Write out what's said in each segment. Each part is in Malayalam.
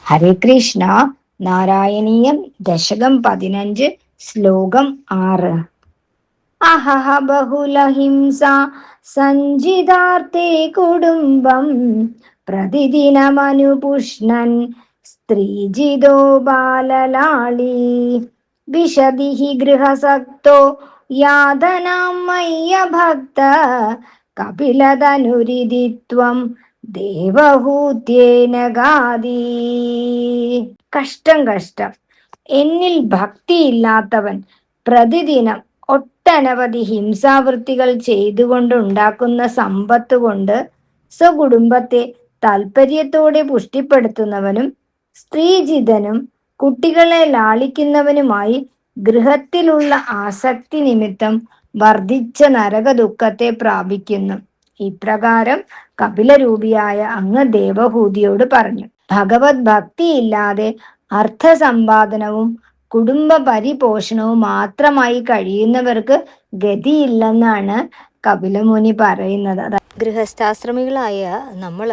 ഹരേ കൃഷ്ണ. നാരായണീയം ദശകം 15 ശ്ലോകം 6. അഹഹ ബഹുലഹിംസ സഞ്ചിതാർത്തേ കുടുംബം പ്രതിദിനമനുപുഷ്ണൻ സ്ത്രീജിതോ ബാലലാളീ വിശതി ഹി ഗൃഹസക്തോ യാതനാം മയ്യ ഭക്ത കപിലതനുരിതിത്വം ദേവഹൂത്യേന ഗാദി. കഷ്ടം കഷ്ടം. എന്നിൽ ഭക്തിയില്ലാത്തവൻ പ്രതിദിനം ഒട്ടനവധി ഹിംസാവൃത്തികൾ ചെയ്തുകൊണ്ടുണ്ടാക്കുന്ന സമ്പത്ത് കൊണ്ട് സ്വകുടുംബത്തെ താൽപര്യത്തോടെ പുഷ്ടിപ്പെടുത്തുന്നവനും സ്ത്രീജിതനും കുട്ടികളെ ലാളിക്കുന്നവനുമായി ഗൃഹത്തിലുള്ള ആസക്തി നിമിത്തം വർദ്ധിച്ച നരക ദുഃഖത്തെ പ്രാപിക്കുന്നു. ഇപ്രകാരം കപിലരൂപിയായ അങ്ങ് ദേവഹൂതിയോട് പറഞ്ഞു. ഭഗവത് ഭക്തിയില്ലാതെ അർത്ഥസമ്പാദനവും കുടുംബ പരിപോഷണവും മാത്രമായി കഴിയുന്നവർക്ക് ഗതിയില്ലെന്നാണ് കപിലമുനി പറയുന്നത്. ഗൃഹസ്ഥാശ്രമികളായ നമ്മൾ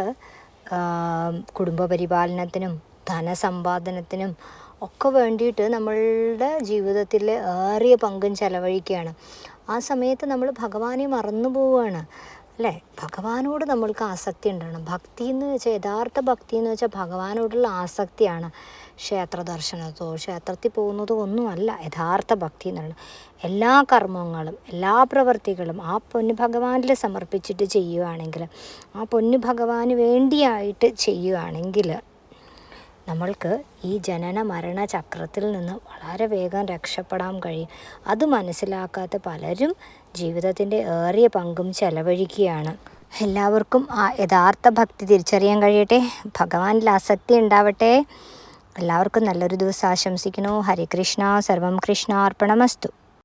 കുടുംബ പരിപാലനത്തിനും ധനസമ്പാദനത്തിനും ഒക്കെ വേണ്ടിയിട്ട് നമ്മളുടെ ജീവിതത്തിൽ ഏറിയ പങ്കും ചെലവഴിക്കുകയാണ്. ആ സമയത്ത് നമ്മൾ ഭഗവാനെ മറന്നു പോവുകയാണ് അല്ലേ? ഭഗവാനോട് നമ്മൾക്ക് ആസക്തി ഉണ്ടാകണം. ഭക്തി എന്ന് വെച്ചാൽ, യഥാർത്ഥ ഭക്തി എന്ന് വെച്ചാൽ ഭഗവാനോടുള്ള ആസക്തിയാണ്. ക്ഷേത്ര ദർശനത്തോ ക്ഷേത്രത്തിൽ പോകുന്നതോ ഒന്നുമല്ല യഥാർത്ഥ ഭക്തി എന്നുള്ളത്. എല്ലാ കർമ്മങ്ങളും എല്ലാ പ്രവൃത്തികളും ആ പൊന്നു ഭഗവാനിൽ സമർപ്പിച്ചിട്ട് ചെയ്യുകയാണെങ്കിൽ, ആ പൊന്നു ഭഗവാന് വേണ്ടിയായിട്ട് ചെയ്യുകയാണെങ്കിൽ നമ്മൾക്ക് ഈ ജനന മരണ ചക്രത്തിൽ നിന്ന് വളരെ വേഗം രക്ഷപ്പെടാൻ കഴിയും. അത് മനസ്സിലാക്കാത്ത പലരും ജീവിതത്തിൻ്റെ ഏറിയ പങ്കും ചെലവഴിക്കുകയാണ്. എല്ലാവർക്കും ആ യഥാർത്ഥ ഭക്തി തിരിച്ചറിയാൻ കഴിയട്ടെ. ഭഗവാനിൽ ആസക്തി ഉണ്ടാവട്ടെ. എല്ലാവർക്കും നല്ലൊരു ദിവസം ആശംസിക്കുന്നു. ഹരേ കൃഷ്ണ. സർവം കൃഷ്ണാർപ്പണമസ്തു.